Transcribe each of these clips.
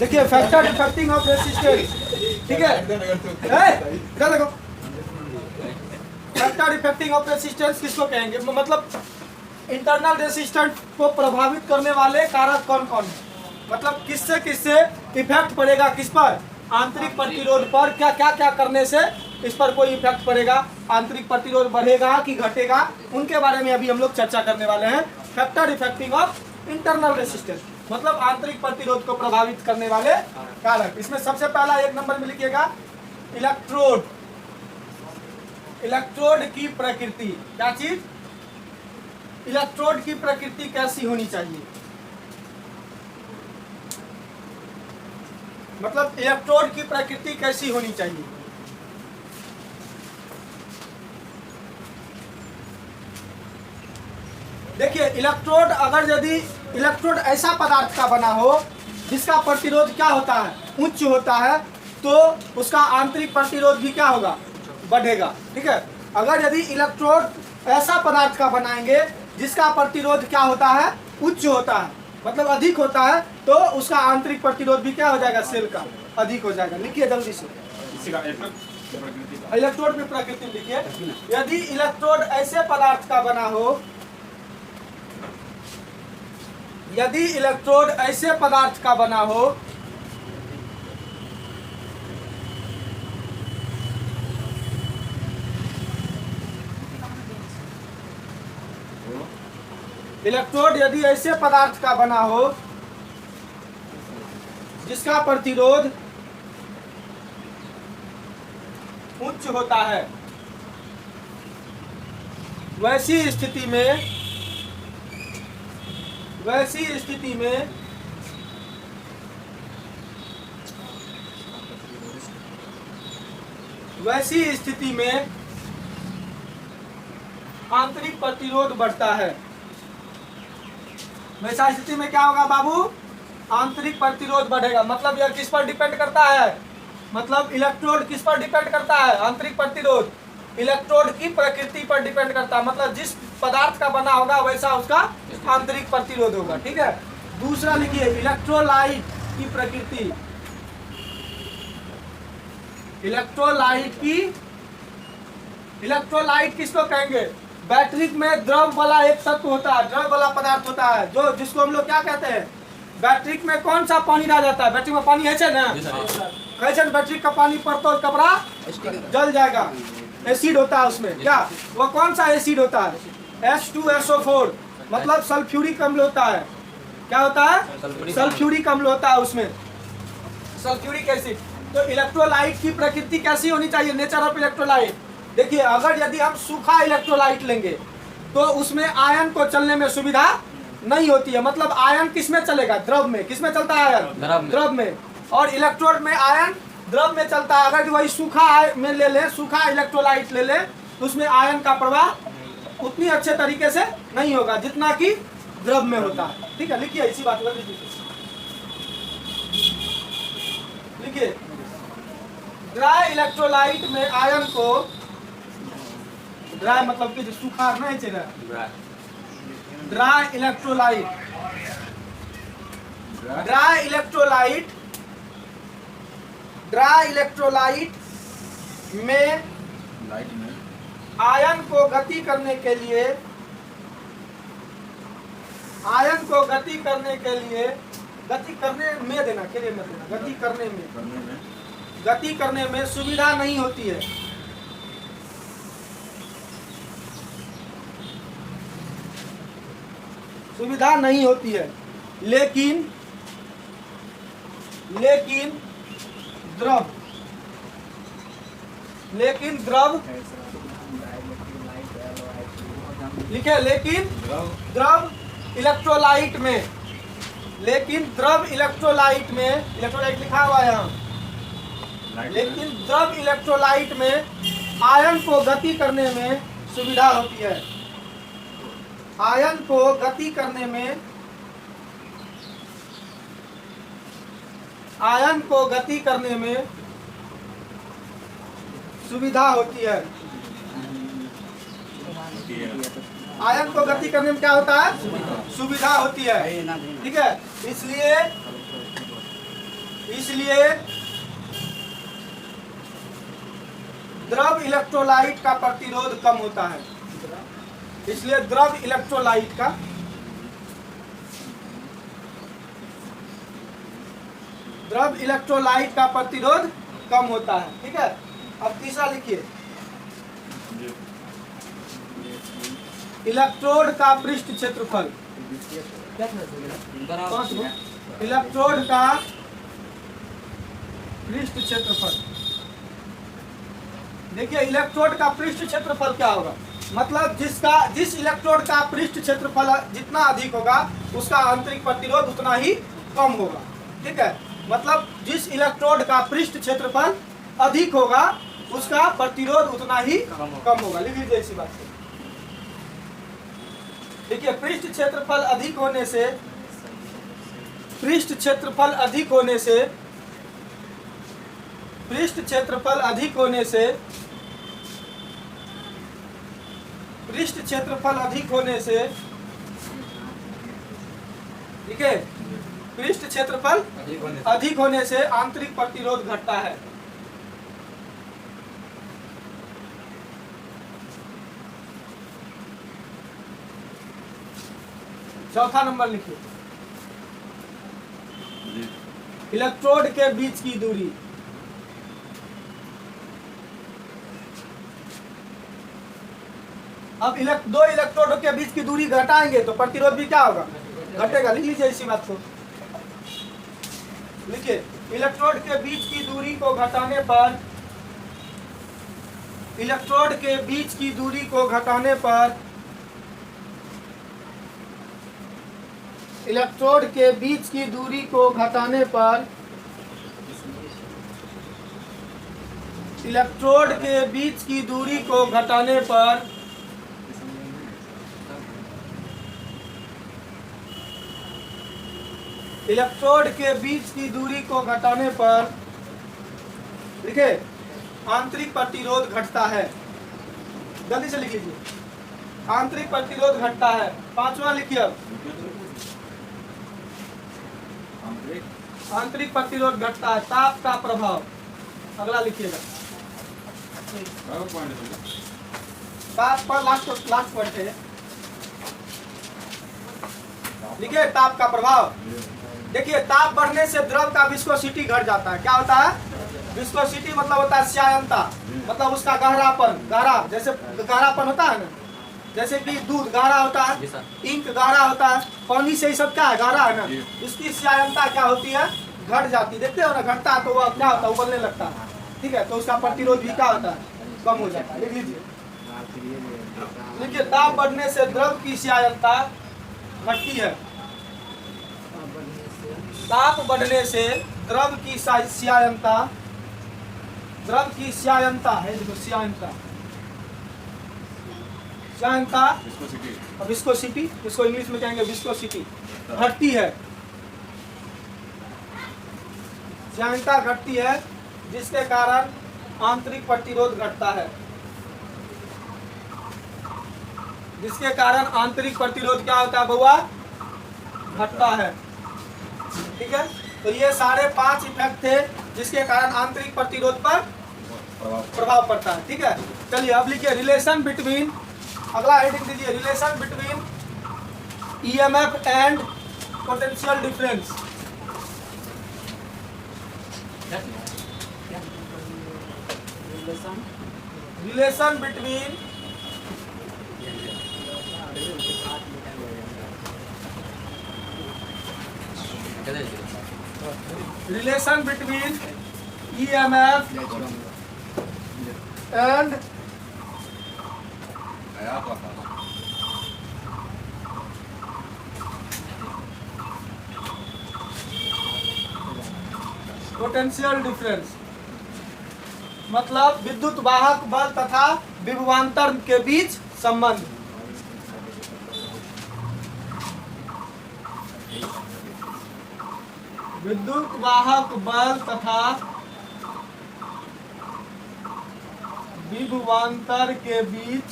देखिए factor defecting of resistance, ठीक है, इधर देखो। फैक्टर डिफेक्टिंग ऑफ रेसिस्टेंस किसको कहेंगे? मतलब इंटरनल रेसिस्टेंस को प्रभावित करने वाले कारक कौन कौन है, मतलब किससे किससे इफेक्ट पड़ेगा, किस पर? आंतरिक प्रतिरोध पर। क्या क्या क्या करने से इस पर कोई इफेक्ट पड़ेगा? आंतरिक प्रतिरोध बढ़ेगा कि घटेगा, उनके बारे में अभी हम लोग चर्चा करने वाले हैं। Factor affecting of internal resistance मतलब आंतरिक प्रतिरोध को प्रभावित करने वाले कारक। इसमें सबसे पहला 1 नंबर में लिखिएगा इलेक्ट्रोड। इलेक्ट्रोड की प्रकृति, क्या चीज? इलेक्ट्रोड की प्रकृति कैसी होनी चाहिए, मतलब इलेक्ट्रोड की प्रकृति कैसी होनी चाहिए? देखिए इलेक्ट्रोड, अगर यदि इलेक्ट्रोड ऐसा पदार्थ का बना हो जिसका प्रतिरोध क्या होता है, उच्च होता है, तो उसका आंतरिक प्रतिरोध भी क्या होगा? बढ़ेगा, ठीक है। अगर यदि इलेक्ट्रोड ऐसा पदार्थ का बनाएंगे जिसका प्रतिरोध क्या होता है? उच्च होता है, मतलब अधिक होता है, तो उसका आंतरिक प्रतिरोध भी क्या हो जाएगा? सेल का अधिक हो जाएगा। लिखिए जल्दी से इलेक्ट्रोड की प्रकृति लिखिए। यदि इलेक्ट्रोड ऐसे पदार्थ का बना हो, यदि इलेक्ट्रोड ऐसे पदार्थ का बना हो इलेक्ट्रोड यदि ऐसे पदार्थ का बना हो जिसका प्रतिरोध उच्च होता है, वैसी स्थिति में आंतरिक प्रतिरोध बढ़ता है। वैसा स्थिति में क्या होगा बाबू? आंतरिक प्रतिरोध बढ़ेगा। मतलब यह किस पर डिपेंड करता है? मतलब इलेक्ट्रोड किस पर डिपेंड करता है? आंतरिक प्रतिरोध इलेक्ट्रोड की प्रकृति पर डिपेंड करता है, मतलब जिस पदार्थ का बना होगा वैसा उसका आंतरिक प्रतिरोध होगा, ठीक है। दूसरा लिखिए इलेक्ट्रोलाइट की प्रकृति। इलेक्ट्रोलाइट किसको कहेंगे? बैटरी में द्रव वाला एक तत्व होता है, द्रव वाला पदार्थ होता है, जो जिसको हम लोग क्या कहते हैं? बैटरी में कौन सा पानी डाल जाता है? बैटरी में पानी है ना, कैसे बैटरी का पानी पर तो कपड़ा जल जाएगा, एसिड होता है उसमें। क्या वो कौन सा एसिड होता है? H2SO4, मतलब सल्फ्यूरिक अम्ल होता है। क्या होता है? सल्फ्यूरिक अम्ल होता है उसमें, सल्फ्यूरिक एसिड। तो इलेक्ट्रोलाइट की प्रकृति कैसी होनी चाहिए? Nature of electrolyte. देखिए अगर यदि हम सूखा इलेक्ट्रोलाइट लेंगे तो उसमें आयन को चलने में सुविधा नहीं होती है, मतलब आयन किस में चलेगा? द्रव में। किस में चलता है आयन? द्रव में। और इलेक्ट्रोड में आयन द्रव में चलता है। अगर वही सूखा में ले ले, सूखा इलेक्ट्रोलाइट ले ले, तो उसमें आयन का प्रवाह उतनी अच्छे तरीके से नहीं होगा जितना कि द्रव में होता है, ठीक है। लिखिए इसी बात को लिखिए। ड्राई इलेक्ट्रोलाइट में आयन को, ड्राई मतलब कि सूखा नहीं चाहिए, ड्राई इलेक्ट्रोलाइट में आयन को गति करने के लिए, गति करने में सुविधा नहीं होती है। लेकिन द्रव लिखे, लेकिन द्रव इलेक्ट्रोलाइट में, इलेक्ट्रोलाइट लिखा हुआ है यहाँ, लेकिन द्रव इलेक्ट्रोलाइट में आयन को गति करने में सुविधा होती है। आयन को गति करने में सुविधा होती है। आयन को गति करने में क्या होता है? सुविधा होती है, ठीक है। इसलिए इसलिए द्रव इलेक्ट्रोलाइट का प्रतिरोध कम होता है। इसलिए द्रव इलेक्ट्रोलाइट का प्रतिरोध कम होता है। ठीक है, अब तीसरा लिखिए, इलेक्ट्रोड का पृष्ठ क्षेत्रफल। इलेक्ट्रोड का पृष्ठ क्षेत्रफल, देखिए इलेक्ट्रोड का पृष्ठ क्षेत्रफल क्या होगा, मतलब जिस इलेक्ट्रोड का पृष्ठ क्षेत्रफल जितना अधिक होगा उसका आंतरिक प्रतिरोध उतना ही कम होगा। ठीक है, मतलब जिस इलेक्ट्रोड का पृष्ठ क्षेत्रफल अधिक होगा उसका प्रतिरोध उतना ही कम होगा। लिख लीजिए इसी बात से। देखिए पृष्ठ क्षेत्रफल अधिक होने से पृष्ठ क्षेत्रफल अधिक होने से पृष्ठ क्षेत्रफल अधिक होने से पृष्ठ क्षेत्रफल अधिक होने से ठीक है, पृष्ठ क्षेत्रफल अधिक होने से आंतरिक प्रतिरोध घटता है। चौथा नंबर लिखिए, इलेक्ट्रोड के बीच की दूरी। अब दो इलेक्ट्रोडों के बीच की दूरी घटाएंगे तो प्रतिरोध भी क्या होगा, घटेगा। लिख लीजिए इसी बात को, लिखिए इलेक्ट्रोड के बीच की दूरी को घटाने पर इलेक्ट्रोड के बीच की दूरी को घटाने पर इलेक्ट्रोड के बीच की दूरी को घटाने पर इलेक्ट्रोड के बीच की दूरी को घटाने पर इलेक्ट्रोड के बीच की दूरी को घटाने पर देखिए आंतरिक प्रतिरोध घटता है। जल्दी से लिख लीजिए, आंतरिक प्रतिरोध घटता है। पांचवा लिखिए, अब आंतरिक प्रतिरोध घटता है। ताप का प्रभाव, अगला लिखिएगा, ताप पर लास्ट पॉइंट है। लिखिए ताप का प्रभाव। देखिए ताप बढ़ने से द्रव का विस्कोसिटी घट जाता है। क्या होता है, विस्कोसिटी मतलब होता है स्यायनता, मतलब उसका गहरा जैसे गहरापन होता है ना, जैसे कि दूध गहरा होता है, इंक गहरा होता है, पानी से ही सब क्या है, गहरा है ना, इसकी स्यायनता क्या होती है, घट जाती है। देखते हो ना, घटता है तो वह क्या होता है, उबलने लगता है। ठीक है, तो उसका प्रतिरोध भी क्या होता है, कम हो जाता है। लिख लीजिए, देखिए ताप बढ़ने से द्रव की स्यायनता घटती है। ताप बढ़ने से द्रव की स्यायनता है, देखो स्यायनता विस्कोसिटी, इसको इंग्लिश में कहेंगे विस्कोसिटी, घटती है। स्यायनता घटती है जिसके कारण आंतरिक प्रतिरोध घटता है, जिसके कारण आंतरिक प्रतिरोध क्या होता है बउआ, घटता है। ठीक है, तो ये सारे 5 इफेक्ट थे जिसके कारण आंतरिक प्रतिरोध पर प्रभाव पड़ता है। ठीक है, चलिए अब लिखिए रिलेशन बिटवीन, अगला हेडिंग दीजिए, relation between EMF and potential difference. Relation between EMF and potential difference, मतलब विद्युत वाहक बल तथा विभवांतर के बीच संबंध। विद्युत वाहक बल तथा विभवांतर के बीच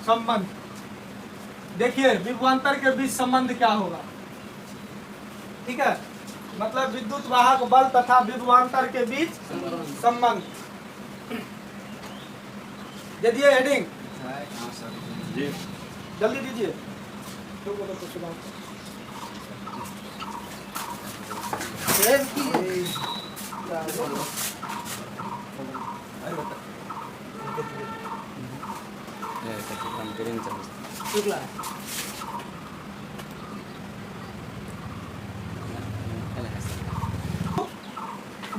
संबंध। देखिए विभवांतर के बीच संबंध क्या होगा, ठीक है, मतलब विद्युत वाहक बल तथा विभवांतर के बीच संबंध। दे दिए हेडिंग, जल्दी दीजिए।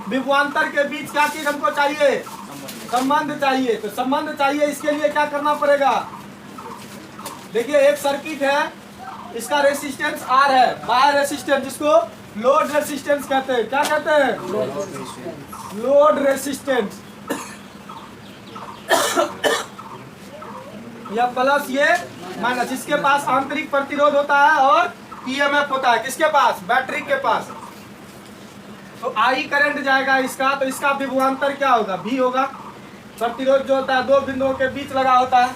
विभवांतर के बीच क्या चीज हमको चाहिए, संबंध चाहिए। तो संबंध चाहिए, इसके लिए क्या करना पड़ेगा, देखिए एक सर्किट है, इसका रेसिस्टेंस R है, बाहर रेसिस्टेंस जिसको लोड रेसिस्टेंस कहते हैं। क्या कहते हैं, लोड रेसिस्टेंस। या प्लस ये माइनस, जिसके पास आंतरिक प्रतिरोध होता है और ईएमएफ होता है, किसके पास, बैटरी के पास। तो आई करंट जाएगा इसका, तो इसका विभवांतर क्या होगा, V होगा। प्रतिरोध जो होता है दो बिंदुओं के बीच लगा होता है,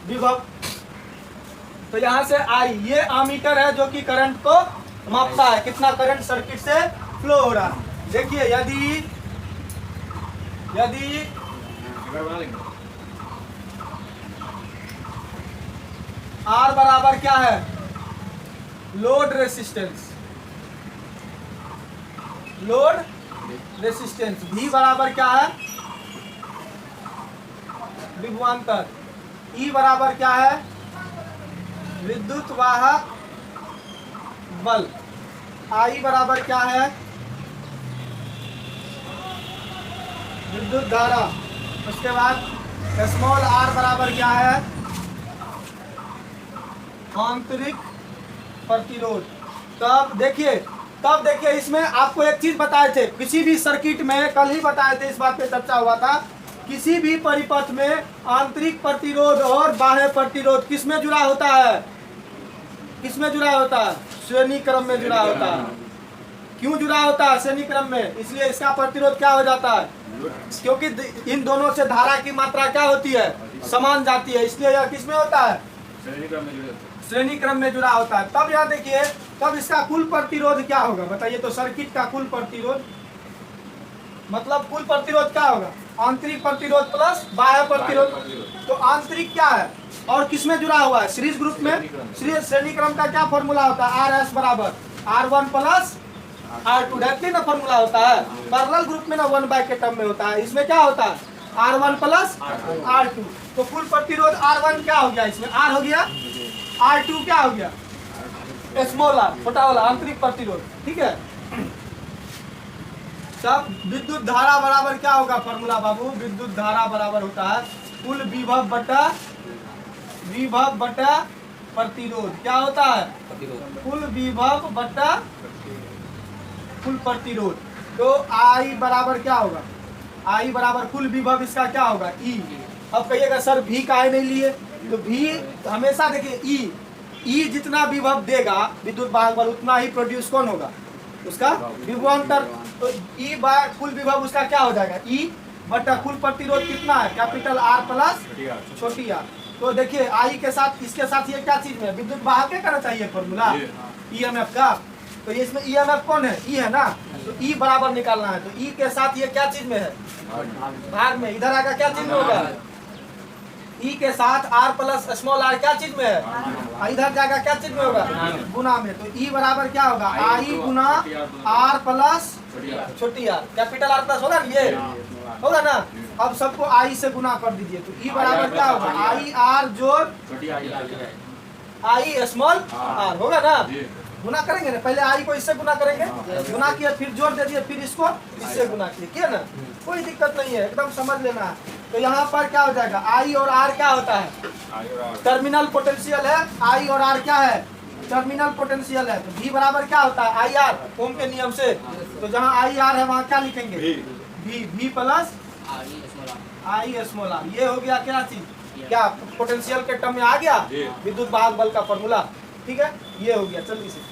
विभव। तो यहाँ से आई, ये आमीटर है जो कि करंट को मापता है, कितना करंट सर्किट से फ्लो हो रहा है। देखिए यदि R बराबर क्या है, लोड रेसिस्टेंस, V बराबर क्या है, विभवांतर, E बराबर क्या है, विद्युत वाहक बल, I बराबर क्या है, विद्युत धारा। उसके बाद स्मॉल r बराबर क्या है, आंतरिक प्रतिरोध। तब देखिए इसमें आपको एक चीज बताए थे, किसी भी सर्किट में कल ही बताए थे, इस बात पे चर्चा हुआ था, किसी भी परिपथ में आंतरिक प्रतिरोध और बाह्य प्रतिरोध किसमें जुड़ा होता है, किसमें जुड़ा होता है, श्रेणी क्रम में जुड़ा होता है। क्यों जुड़ा होता है श्रेणी क्रम में, इसलिए इसका प्रतिरोध क्या हो जाता है, क्योंकि इन दोनों से धारा की मात्रा क्या होती है, समान जाती है, इसलिए यह किसमें होता है, श्रेणी क्रम में जुड़ा होता है। तब यह देखिए, तब इसका कुल प्रतिरोध क्या होगा, बताइए। तो सर्किट का कुल प्रतिरोध, मतलब कुल प्रतिरोध क्या होगा, आंतरिक प्रतिरोध प्लस बाह्य प्रतिरोध। तो आंतरिक क्या है और किसमें जुड़ा हुआ है, सीरीज ग्रुप में। श्रेणी क्रम का क्या फॉर्मूला होता है, RS बराबर R1 प्लस R2, डायरेक्टली ना फॉर्मूला होता है। पैरेलल ग्रुप में ना 1/, के टर्म में होता है, इसमें क्या होता है R1 प्लस R2। तो कुल प्रतिरोध R1 क्या हो गया, इसमें R हो गया, R2 क्या हो गया, स्मॉल r, छोटा वाला आंतरिक प्रतिरोध, ठीक है। सब विद्युत धारा बराबर क्या होगा, फॉर्मूला बाबू, विद्युत धारा बराबर होता है कुल विभव बटा प्रतिरोध। क्या होता है, कुल विभव बटा कुल प्रतिरोध। तो I बराबर क्या होगा, I बराबर कुल विभव, इसका क्या होगा E। अब कहिएगा सर V काहे नहीं लिए, तो V हमेशा देखिए E जितना विभव देगा विद्युत वाहक बल, उतना ही प्रोड्यूस कौन होगा, उसका विभवांतर। तो E बाय कुल विभव उसका क्या हो जाएगा, E बटा कुल प्रतिरोध कितना है, कैपिटल R प्लस छोटी r। तो देखिए I के साथ, इसके साथ ये क्या चीज में, विद्युत वाहक क्या करना चाहिए फॉर्मूला, EMF का। तो ये इसमें EMF कौन है, E है ना, तो E बराबर निकालना है। तो E के साथ ये क्या चीज में है, भाग में, इधर आकर क्या चीज में होगा, E के साथ R प्लस स्मॉल r क्या चीज में है, इधर जाएगा क्या चीज में होगा, गुना में। तो E बराबर क्या होगा, I गुना R प्लस छोटी r, कैपिटल R प्लस होगा ये होगा ना। अब सबको I से गुना कर दीजिए, तो E बराबर क्या होगा, I R जोड़ I स्मॉल r होगा ना। गुना करेंगे ना, पहले I को इससे गुना करेंगे, गुना किया फिर जोड़ दे दिए, फिर इसको इससे गुना किया ना, कोई दिक्कत नहीं है, एकदम समझ लेना है। तो यहाँ पर क्या हो जाएगा, I और R क्या होता है, टर्मिनल पोटेंशियल है, I और R क्या है, टर्मिनल पोटेंशियल है। तो V बराबर क्या होता है, IR, ओम के नियम से। तो जहाँ IR है वहाँ क्या लिखेंगे, V plus I small r। ये हो गया क्या चीज, क्या पोटेंशियल के टर्म में आ गया विद्युत वाहक बल का फॉर्मूला, ठीक है। ये हो गया, जल्दी से